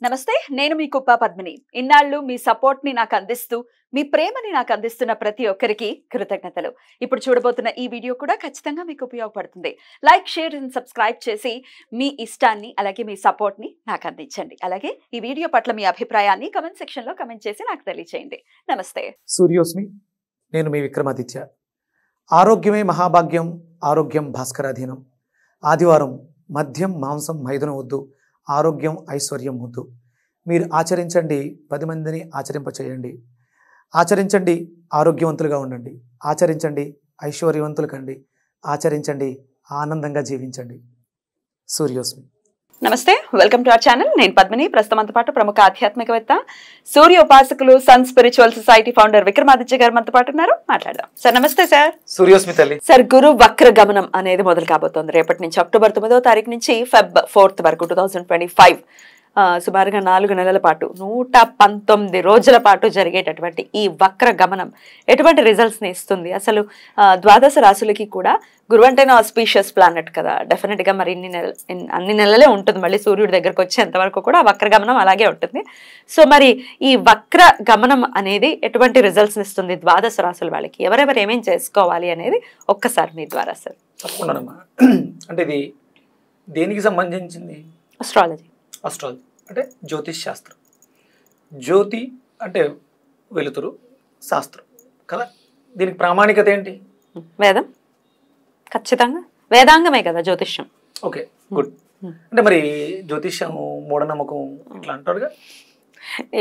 నమస్తే, నేను మీ కుప్ప పద్మిని. ఇన్నాళ్ళు మీ సపోర్ట్ ని నాకు అందిస్తూ, మీ ప్రేమని నాకు అందిస్తున్న ప్రతి ఒక్కరికి కృతజ్ఞతలు. ఇప్పుడు చూడబోతున్న ఈ వీడియో కూడా ఖచ్చితంగా మీకు ఉపయోగపడుతుంది. లైక్, షేర్ అండ్ సబ్స్క్రైబ్ చేసి మీ ఇష్టాన్ని అలాగే మీ సపోర్ట్ ని నాకు అందించండి. అలాగే ఈ వీడియో పట్ల మీ అభిప్రాయాన్ని కమెంట్ సెక్షన్ లో కమెంట్ చేసి నాకు తెలియజేయండి. నమస్తే. సూర్యోస్మి, నేను మీ విక్రమాదిత్య. ఆరోగ్యమే మహాభాగ్యం, ఆరోగ్యం భాస్కరాధీనం. ఆదివారం మద్యం, మాంసం, మైదనం వద్దు, ఆరోగ్యం ఐశ్వర్యం వద్దు. మీరు ఆచరించండి, 10 మందిని ఆచరింపచేయండి. ఆచరించండి, ఆరోగ్యవంతులుగా ఉండండి. ఆచరించండి, ఐశ్వర్యవంతులు కండి. ఆచరించండి, ఆనందంగా జీవించండి. సూర్యోస్మి. నమస్తే, వెల్కమ్ టు అవర్ ఛానల్. నేను పద్మిని. ప్రస్తుతంతో పాటు ప్రముఖ ఆధ్యాత్మికవేత్త, సూర్య ఉపాసకులు, sun spiritual society founder Vikramaditya గారు మనతో పాటు ఉన్నారు. మాట్లాడదాం. సార్ నమస్తే. సార్ సూర్యోస్మి తల్లి. సార్, గురు వక్ర గమనం అనేది మొదలు కాబోతోంది రేపటి నుంచి. అక్టోబర్ 9వ తారీఖు నుంచి ఫెబ్ 4th వరకు 2025 సుమారుగా 4 నెలల పాటు 119 రోజుల పాటు జరిగేటటువంటి ఈ వక్ర గమనం ఎటువంటి రిజల్ట్స్ ని ఇస్తుంది? అసలు ద్వాదశ రాశులకి కూడా గురువు అంటేనే ఆస్పీషియస్ ప్లానెట్ కదా, డెఫినెట్ గా మరి అన్ని నెలలే ఉంటుంది. మళ్ళీ సూర్యుడి దగ్గరకు వచ్చేంత వరకు కూడా వక్ర గమనం అలాగే ఉంటుంది. సో మరి ఈ వక్ర గమనం అనేది ఎటువంటి రిజల్ట్స్ ని ఇస్తుంది ద్వాదశ రాశుల వాళ్ళకి? ఎవరెవరు ఏమేం చేసుకోవాలి అనేది ఒక్కసారి మీ ద్వారా సార్. తప్పకుండా. అంటే ఇది దేనికి సంబంధించింది? అస్ట్రాలజీ. అస్ట్రాలజీ అంటే జ్యోతిష్ శాస్త్రం. జ్యోతి అంటే వెలుతురు, శాస్త్రం కదా. దీనికి ప్రామాణికత ఏంటి? వేదం. ఖచ్చితంగా వేదాంగమే కదా జ్యోతిష్యం. Okay, good. అంటే మరి జ్యోతిష్యం మూఢనమ్మకం ఇట్లా అంటారుగా.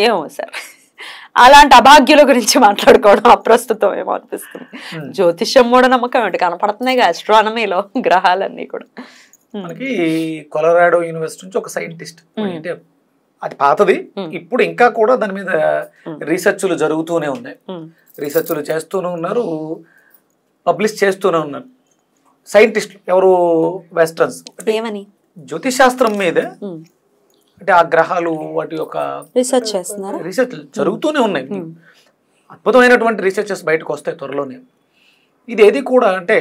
ఏమో సార్, అలాంటి అభాగ్యుల గురించి మాట్లాడుకోవడం అప్రస్తుతం ఏమో అనిపిస్తుంది. జ్యోతిష్యం మూఢనమ్మకం ఏంటి? కనపడుతున్నాయిగా ఆస్ట్రానమీలో గ్రహాలన్నీ కూడా. మనకి కొలరాడో యూనివర్సిటీ నుంచి ఒక సైంటిస్ట్, అంటే అది పాతది, ఇప్పుడు ఇంకా కూడా దాని మీద రీసెర్చ్లు జరుగుతూనే ఉన్నాయి. రీసెర్చ్లు చేస్తూనే ఉన్నారు, పబ్లిష్ చేస్తూనే ఉన్నారు సైంటిస్టులు. ఎవరు? వెస్టర్న్స్. ఏమని? జ్యోతిష్ శాస్త్రం మీద, అంటే ఆ గ్రహాలు వాటి యొక్క రీసెర్చ్ చేస్తున్నారు. రీసెర్చ్ జరుగుతూనే ఉన్నాయి. అద్భుతమైనటువంటి రీసెర్చెస్ బయటకు వస్తాయి త్వరలోనే. ఇది ఏది కూడా అంటే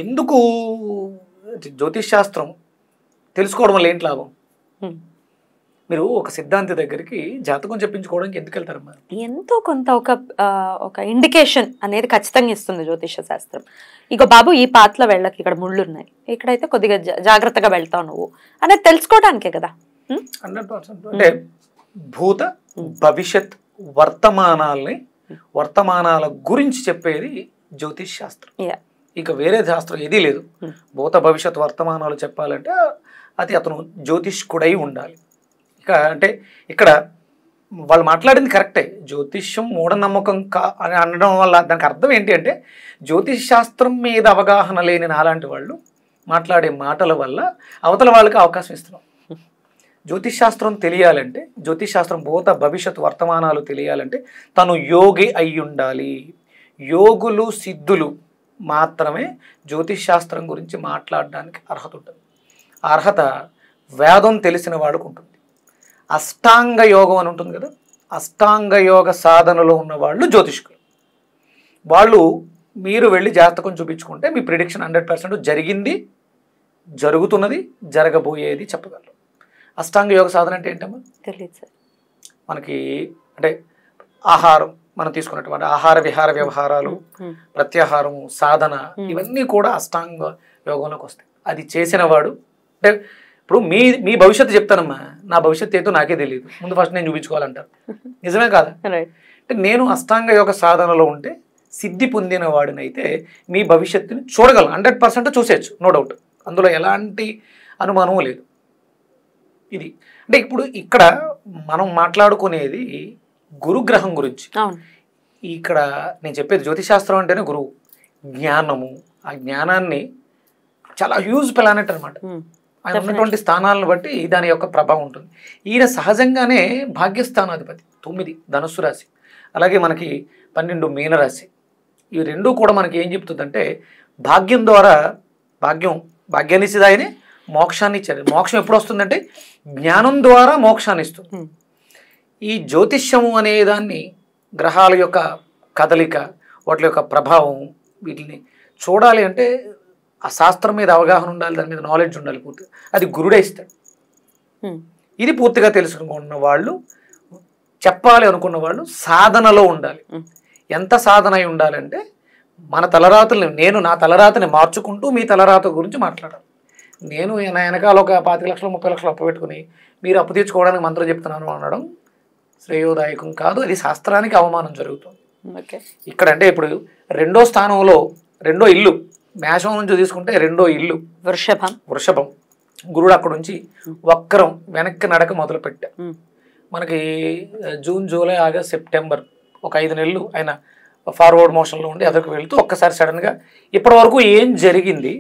ఎందుకు జ్యోతిష్ శాస్త్రం తెలుసుకోవడం వల్ల ఏంటి లాభం? మీరు ఒక సిద్ధాంతి దగ్గరికి జాతకం చెప్పించుకోవడానికి ఎందుకు వెళ్తారమ్మా? ఎంతో కొంత ఒక ఇండికేషన్ అనేది ఖచ్చితంగా ఇస్తుంది జ్యోతిష శాస్త్రం. ఇక బాబు, ఈ పాత్రలో వెళ్ళకి, ఇక్కడ ముళ్ళు ఉన్నాయి, ఇక్కడైతే కొద్దిగా జాగ్రత్తగా వెళ్తావు నువ్వు అనేది తెలుసుకోవడానికే కదా. 100%. అంటే భూత, భవిష్యత్, వర్తమానాల గురించి చెప్పేది జ్యోతిష్ శాస్త్రం. ఇక వేరే శాస్త్రం ఏదీ లేదు. భూత, భవిష్యత్, వర్తమానాలు చెప్పాలంటే అది అతను జ్యోతిష్కుడై ఉండాలి. ఇక అంటే ఇక్కడ వాళ్ళు మాట్లాడింది కరెక్టే. జ్యోతిష్యం మూఢనమ్మకం అని అనడం వల్ల దానికి అర్థం ఏంటి అంటే, జ్యోతిష్ శాస్త్రం మీద అవగాహన లేని నాలాంటి వాళ్ళు మాట్లాడే మాటల వల్ల అవతల వాళ్ళకి అవకాశం ఇస్తున్నాం. జ్యోతిష్ శాస్త్రం తెలియాలంటే, జ్యోతిష్ శాస్త్రం భూత, భవిష్యత్, వర్తమానాలు తెలియాలంటే తను యోగి అయి ఉండాలి. యోగులు, సిద్ధులు మాత్రమే జ్యోతిష్ శాస్త్రం గురించి మాట్లాడడానికి అర్హత ఉంటుంది. ఆ అర్హత వేదం తెలిసిన వాడికి ఉంటుంది. అష్టాంగ యోగం అని ఉంటుంది కదా, అష్టాంగ యోగ సాధనలో ఉన్న వాళ్ళు జ్యోతిష్కులు. వాళ్ళు మీరు వెళ్ళి జాతకం చూపించుకుంటే మీ ప్రిడిక్షన్ 100% జరిగింది, జరుగుతున్నది, జరగబోయేది చెప్పగలరు. అష్టాంగ యోగ సాధన అంటే ఏంటమ్మా? తెలియదు సార్. మనకి అంటే ఆహారం, మనం తీసుకున్నటువంటి ఆహార విహార వ్యవహారాలు, ప్రత్యాహారము, సాధన, ఇవన్నీ కూడా అష్టాంగ యోగంలోకి వస్తాయి. అది చేసిన వాడు, అంటే ఇప్పుడు మీ భవిష్యత్తు చెప్తానమ్మా, నా భవిష్యత్తు ఏదో నాకే తెలియదు, ముందు ఫస్ట్ నేను చూపించుకోవాలంటారు. నిజమే కాదా? అంటే నేను అష్టాంగ యోగ సాధనలో ఉంటే సిద్ధి పొందిన వాడినైతే మీ భవిష్యత్తుని చూడగలను, 100% చూసేయచ్చు, నో డౌట్. అందులో ఎలాంటి అనుమానము లేదు. ఇది అంటే ఇప్పుడు ఇక్కడ మనం మాట్లాడుకునేది గురుగ్రహం గురించి. ఇక్కడ నేను చెప్పేది జ్యోతిశాస్త్రం అంటేనే గురువు, జ్ఞానము. ఆ జ్ఞానాన్ని చాలా హ్యూజ్ ప్లానెట్ అనమాట. ఆయన ఉన్నటువంటి స్థానాలను బట్టి దాని యొక్క ప్రభావం ఉంటుంది. ఈయన సహజంగానే భాగ్యస్థానాధిపతి. 9 ధనుస్సు రాశి, అలాగే మనకి 12 మీనరాశి. ఈ రెండు కూడా మనకి ఏం చెప్తుందంటే, భాగ్యం ద్వారా భాగ్యాన్ని ఇచ్చేది ఆయనే, మోక్షాన్ని ఇచ్చారు. మోక్షం ఎప్పుడు వస్తుందంటే జ్ఞానం ద్వారా మోక్షాన్ని ఇస్తుంది. ఈ జ్యోతిష్యము అనే దాన్ని, గ్రహాల యొక్క కదలిక, వాటి యొక్క ప్రభావం, వీటిని చూడాలి అంటే ఆ శాస్త్రం మీద అవగాహన ఉండాలి, దాని మీద నాలెడ్జ్ ఉండాలి పూర్తిగా. అది గురుడే ఇస్తాడు. ఇది పూర్తిగా తెలుసుకున్న వాళ్ళు, చెప్పాలి అనుకున్న వాళ్ళు సాధనలో ఉండాలి. ఎంత సాధన అయి ఉండాలంటే మన తలరాతల్ని, నేను నా తలరాతని మార్చుకుంటూ మీ తలరాత గురించి మాట్లాడాలి. నేను నా వెనకాల ఒక 25 లక్షలు 30 లక్షలు అప్పు పెట్టుకుని మీరు అప్పు తీర్చుకోవడానికి మంత్రం చెప్తున్నాను అనడం శ్రేయోదాయకం కాదు. అది శాస్త్రానికి అవమానం జరుగుతుంది. ఇక్కడ అంటే ఇప్పుడు రెండో స్థానంలో రెండో ఇల్లు, మేషం నుంచి తీసుకుంటే రెండో ఇల్లు వృషభం. గురుడు అక్కడ నుంచి వక్రం వెనక్కి నడక మొదలు పెట్టా. మనకి జూన్, జూలై, ఆగస్ట్, సెప్టెంబర్ ఒక 5 నెలలు ఆయన ఫార్వర్డ్ మోషన్లో ఉండి ఎదరికి వెళుతూ ఒక్కసారి సడన్గా ఇప్పటి వరకు ఏం జరిగింది,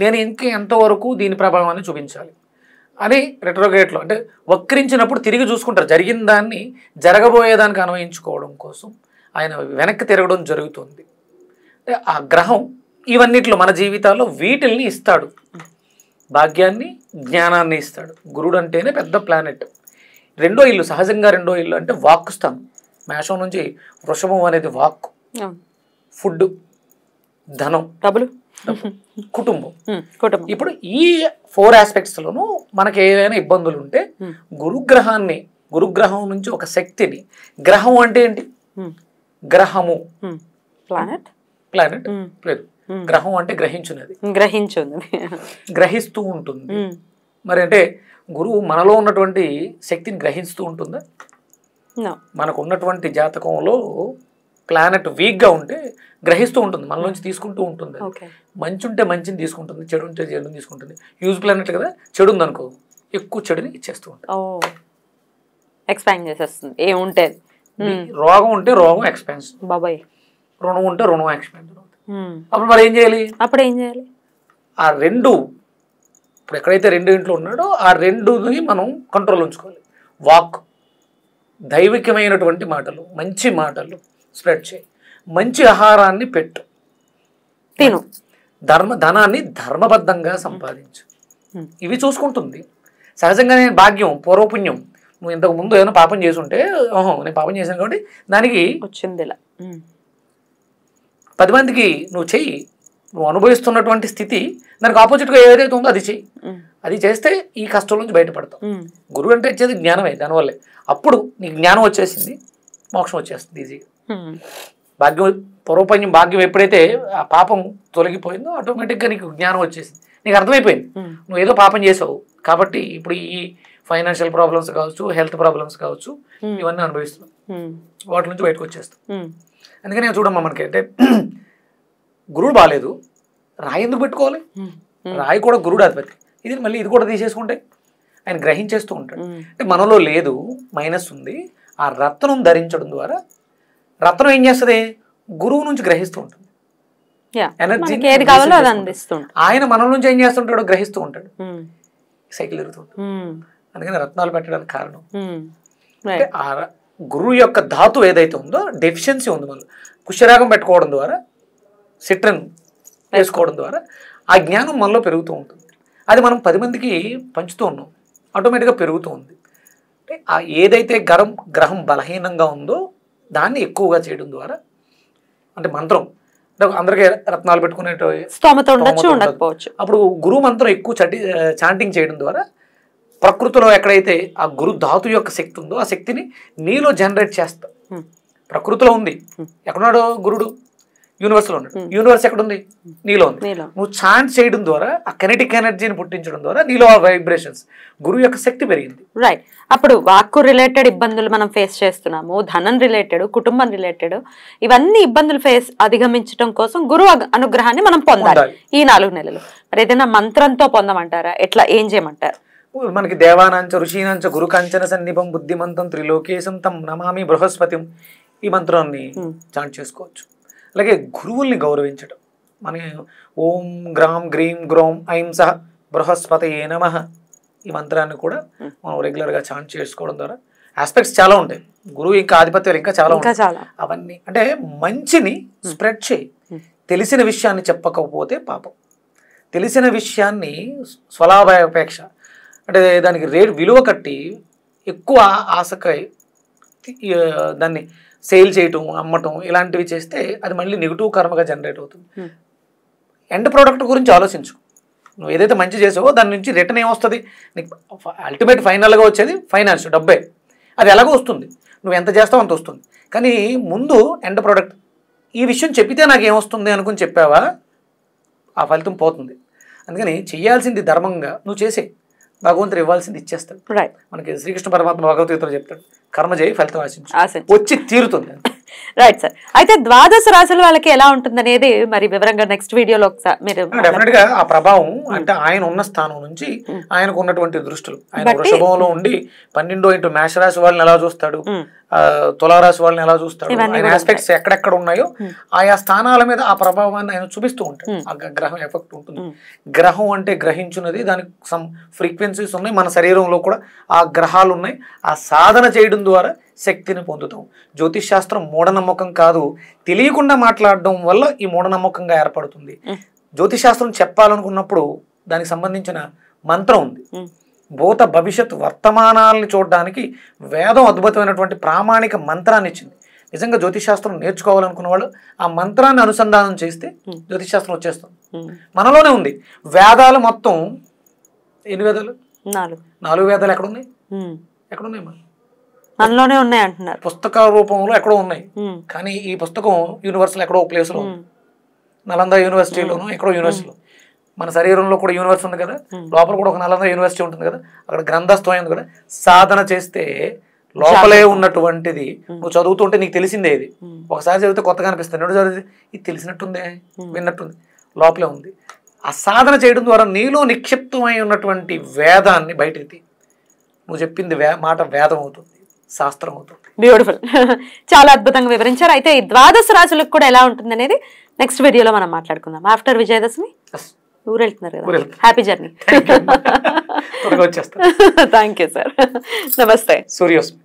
నేను ఇంకా ఎంతవరకు దీని ప్రభావాన్ని చూపించాలి అని రెట్రోగ్రేట్లో అంటే వక్రించినప్పుడు తిరిగి చూసుకుంటారు. జరిగిన దాన్ని జరగబోయేదానికి అన్వయించుకోవడం కోసం ఆయన వెనక్కి తిరగడం జరుగుతుంది. అంటే ఆ గ్రహం ఇవన్నిట్లో మన జీవితాల్లో వీటిల్ని ఇస్తాడు, భాగ్యాన్ని జ్ఞానాన్ని ఇస్తాడు. గురుడు అంటేనే పెద్ద ప్లానెట్. రెండో ఇల్లు, సహజంగా రెండో ఇల్లు అంటే వాక్కు స్థానం. మేషం నుంచి వృషభం అనేది వాక్కు, ఫుడ్, ధనం, డబ్బులు, కుటుంబం. ఇప్పుడు ఈ 4 ఆస్పెక్ట్స్లోనూ మనకి ఏదైనా ఇబ్బందులు ఉంటే గురుగ్రహం నుంచి ఒక శక్తిని, గ్రహం అంటే ఏంటి, గ్రహము ప్లానెట్ లేదు, గ్రహం అంటే గ్రహించున్నది, గ్రహిస్తూ ఉంటుంది. మరి అంటే గురువు మనలో ఉన్నటువంటి శక్తిని గ్రహిస్తూ ఉంటుందా? మనకు ఉన్నటువంటి జాతకంలో ప్లానెట్ వీక్గా ఉంటే గ్రహిస్తూ ఉంటుంది, మనలోంచి తీసుకుంటూ ఉంటుంది. మంచి ఉంటే మంచిని తీసుకుంటుంది, చెడు ఉంటే చెడుని తీసుకుంటుంది. యూజ్ ప్లానెట్ కదా, చెడు ఉందనుకో ఎక్కువ చెడుని ఇచ్చేస్తూ ఉంటుంది, ఎక్స్పాండ్ చేసేస్తుంది. ఏముంటే రోగం ఉంటే రోగం ఎక్స్పాన్షన్, బాబాయ్ రుణం ఉంటే రుణం ఎక్స్పాన్షన్ అవుతుంది. అప్పుడు మరి ఏం చేయాలి? ఆ రెండు, ఇప్పుడు ఎక్కడైతే 2 ఇంట్లో ఉన్నాడో ఆ 2ని మనం కంట్రోల్ ఉంచుకోవాలి. వాక్, దైవికమైనటువంటి మాటలు, మంచి మాటలు స్ప్రెడ్ చేయి, మంచి ఆహారాన్ని పెట్టు, తిను, ధనాన్ని ధర్మబద్ధంగా సంపాదించు. ఇవి చూసుకుంటుంది. సహజంగానే భాగ్యం, పూర్వపుణ్యం. నువ్వు ఇంతకు ముందు ఏదైనా పాపం చేసి ఉంటే, ఓహో నేను పాపం చేశాను కాబట్టి దానికి వచ్చింది 10 మందికి నువ్వు చెయ్యి. నువ్వు అనుభవిస్తున్నటువంటి స్థితి దానికి ఆపోజిట్గా ఏదైతే ఉందో అది చెయ్యి. అది చేస్తే ఈ కష్టం నుంచి బయటపడతావు. గురువు అంటే ఇచ్చేది జ్ఞానమే, దానివల్లే. అప్పుడు నీకు జ్ఞానం వచ్చేసింది, మోక్షం వచ్చేస్తుంది ఈజీగా. భాగ్యం, పూర్వపుణ్యం, భాగ్యం ఎప్పుడైతే ఆ పాపం తొలగిపోయిందో ఆటోమేటిక్గా నీకు జ్ఞానం వచ్చేసింది, నీకు అర్థమైపోయింది నువ్వు ఏదో పాపం చేసావు కాబట్టి ఇప్పుడు ఈ ఫైనాన్షియల్ ప్రాబ్లమ్స్ కావచ్చు, హెల్త్ ప్రాబ్లమ్స్ కావచ్చు, ఇవన్నీ అనుభవిస్తున్నాం, వాటి నుంచి బయటకు వచ్చేస్తాం. అందుకని చూడమ్మా, మనకి అంటే గురుడు బాగాలేదు, రాయి ఎందుకు పెట్టుకోవాలి? రాయి కూడా గురుడు అధిపతి. ఇది మళ్ళీ ఇది కూడా తీసేసుకుంటే ఆయన గ్రహించేస్తూ ఉంటాడు. అంటే మనలో లేదు, మైనస్ ఉంది. ఆ రత్నం ధరించడం ద్వారా రత్నం ఏం చేస్తుంది, గురువు నుంచి గ్రహిస్తూ ఉంటుంది, ఎనర్జీ ఆయన మన నుంచి ఏం చేస్తుంటాడో గ్రహిస్తూ ఉంటాడు, సైకిల్ తిరుగుతుంటాడు. అందుకని రత్నాలు పెట్టడానికి కారణం అంటే ఆ గురువు యొక్క ధాతు ఏదైతే ఉందో డెఫిషియన్సీ ఉంది. మనం కుష్యరాగం పెట్టుకోవడం ద్వారా, సిట్రన్ వేసుకోవడం ద్వారా ఆ జ్ఞానం మనలో పెరుగుతూ ఉంటుంది. అది మనం 10 మందికి పంచుతూ ఉన్నాం, ఆటోమేటిక్గా పెరుగుతూ ఉంది. అంటే ఆ ఏదైతే గ్రహం బలహీనంగా ఉందో దాన్ని ఎక్కువగా చేయడం ద్వారా, అంటే మంత్రం అంటే అందరికీ రత్నాలు పెట్టుకునే అప్పుడు గురువు మంత్రం ఎక్కువ చాంటింగ్ చేయడం ద్వారా ప్రకృతిలో ఎక్కడైతే ఆ గురు ధాతు యొక్క శక్తి ఉందో ఆ శక్తిని నీలో జనరేట్ చేస్తా. ప్రకృతిలో ఉంది, ఎక్కడున్నాడో గురుడు, యూనివర్స్లో ఉన్నాడు. యూనివర్స్ ఎక్కడుంది, నీలో ఉంది. నువ్వు చాంట్ చేయడం ద్వారా ఆ కెనెటిక్ ఎనర్జీని పుట్టించడం ద్వారా నీలో ఆ వైబ్రేషన్స్, గురువు యొక్క శక్తి పెరిగింది. రైట్. అప్పుడు వాక్కు రిలేటెడ్ ఇబ్బందులు మనం ఫేస్ చేస్తున్నాము, ధనం రిలేటెడ్, కుటుంబం రిలేటెడ్, ఇవన్నీ ఇబ్బందులు అధిగమించడం కోసం గురువు అనుగ్రహాన్ని మనం పొందాలి ఈ 4 నెలలు. మరి ఏదైనా మంత్రంతో పొందమంటారా? ఎట్లా, ఏం చేయమంటారు? మనకి దేవానాంచ ఋషీనాంచ గురు కాంచన సన్నిభం బుద్ధిమంతం త్రిలోకేశం తం నమామి బృహస్పతిం, ఈ మంత్రాన్ని చాంట్ చేసుకోవచ్చు. అలాగే గురువుల్ని గౌరవించడం, మన ఓం గ్రాం గ్రీం గ్రోం ఐం సహ బృహస్పతయే నమః, ఈ మంత్రాన్ని కూడా మనం రెగ్యులర్గా చాంట్ చేసుకోవడం ద్వారా ఆస్పెక్ట్స్ చాలా ఉంటాయి. గురువు ఇంకా ఆధిపత్యాలు ఇంకా చాలా ఉంటాయి. అవన్నీ అంటే మంచిని స్ప్రెడ్ చేయి. తెలిసిన విషయాన్ని చెప్పకపోతే పాపం, తెలిసిన విషయాన్ని స్వలాభాపేక్ష అంటే దానికి విలువ కట్టి ఎక్కువ ఆశకై దాన్ని సేల్ చేయటం, అమ్మటం, ఇలాంటివి చేస్తే అది మళ్ళీ నెగిటివ్ కర్మగా జనరేట్ అవుతుంది. ఎండ్ ప్రోడక్ట్ గురించి ఆలోచించు. నువ్వు ఏదైతే మంచి చేసావో దాని నుంచి రిటర్న్ ఏమొస్తుంది నీకు అల్టిమేట్ ఫైనల్గా వచ్చేది ఫైనాన్స్ డబ్బే. అది ఎలాగో వస్తుంది, నువ్వు ఎంత చేస్తావు అంత వస్తుంది. కానీ ముందు ఎండ్ ప్రోడక్ట్ ఈ విషయం చెప్పితే నాకు ఏమొస్తుంది అనుకుని చెప్పావా ఆ ఫలితం పోతుంది. అందుకని చెయ్యాల్సింది ధర్మంగా నువ్వు చేసే, భగవంతుడు ఇవ్వాల్సింది ఇచ్చేస్తాడు. మనకి శ్రీకృష్ణ పరమాత్మ భగవద్గీతలో చెప్తాడు, కర్మ చేయి ఫలితం ఆశించు, వచ్చి తీరుతుంది. Right sir. అయితే ద్వాదశ రాశుల వాళ్ళకి ఎలా ఉంటుంది అనేది మరి వివరంగా నెక్స్ట్ వీడియోలో ఒకసారి మీరు డెఫినెట్ గా ఆ ప్రభావం అంటే ఆయన ఉన్న స్థానం నుంచి ఆయనకు ఉన్నటువంటి దృష్టులు, ఆయన వృషభంలో ఉండి 12 ఇంటూ మేషరాశి వాళ్ళని ఎలా చూస్తాడు, తులారాశి వాళ్ళని ఎలా చూస్తాడు, ఆయన ఆస్పెక్ట్స్ ఎక్కడెక్కడ ఉన్నాయో ఆయా స్థానాల మీద ఆ ప్రభావాన్ని ఆయన చూపిస్తూ ఉంటాడు. ఆ గ్రహం ఎఫెక్ట్ ఉంటుంది. గ్రహం అంటే గ్రహించున్నది, దానికి సమ్ ఫ్రీక్వెన్సీస్ ఉన్నాయి, మన శరీరంలో కూడా ఆ గ్రహాలు ఉన్నాయి. ఆ సాధన చేయడం ద్వారా శక్తిని పొందుతాం. జ్యోతిష్ శాస్త్రం మూఢనమ్మకం కాదు, తెలియకుండా మాట్లాడడం వల్ల ఈ మూఢనమ్మకంగా ఏర్పడుతుంది. జ్యోతిష్ శాస్త్రం చెప్పాలనుకున్నప్పుడు దానికి సంబంధించిన మంత్రం ఉంది. భూత భవిష్యత్ వర్తమానాలని చూడడానికి వేదం అద్భుతమైనటువంటి ప్రామాణిక మంత్రాన్ని ఇచ్చింది. నిజంగా జ్యోతిష్ శాస్త్రం నేర్చుకోవాలనుకున్న వాళ్ళు ఆ మంత్రాన్ని అనుసంధానం చేస్తే జ్యోతిష్ శాస్త్రం వచ్చేస్తుంది. మనలోనే ఉంది. వేదాలు మొత్తం ఎన్ని వేదాలు? 4 వేదాలు ఎక్కడున్నాయి? ఎక్కడున్నాయి? మనలోనే ఉన్నాయి అంటున్నారు. పుస్తక రూపంలో ఎక్కడో ఉన్నాయి, కానీ ఈ పుస్తకం యూనివర్సల్ ఎక్కడో ఒక ప్లేస్ లో, నలంద యూనివర్సిటీలోనూ ఎక్కడో యూనివర్సిటీలో. మన శరీరంలో కూడా యూనివర్సిటీ ఉంది కదా, లోపల కూడా ఒక నలంద యూనివర్సిటీ ఉంటుంది కదా, అక్కడ గ్రంథస్థం ఉంది కదా. సాధన చేస్తే లోపలే ఉన్నటువంటిది నువ్వు చదువుతుంటే నీకు తెలిసిందే. ఇది ఒకసారి చదివితే కొత్తగా అనిపిస్తుంది, రెండు చదివితే ఇది తెలిసినట్టుందే, విన్నట్టుంది, లోపలే ఉంది. ఆ సాధన చేయడం ద్వారా నీలో నిక్షిప్తమై ఉన్నటువంటి వేదాన్ని బయటికి నువ్వు చెప్పింది మాట వేదం అవుతుంది, శాస్త్రం అవుతుంది. బ్యూటిఫుల్. చాలా అద్భుతంగా వివరించారు. అయితే ఈ ద్వాదశ రాశులకు కూడా ఎలా ఉంటుంది అనేది నెక్స్ట్ వీడియోలో మనం మాట్లాడుకుందాం. ఆఫ్టర్ విజయదశమి ఊరు వెళ్తున్నారు కదా, హ్యాపీ జర్నీ. వచ్చేస్తా. Thank you sir. నమస్తే. సూర్యోస్మి.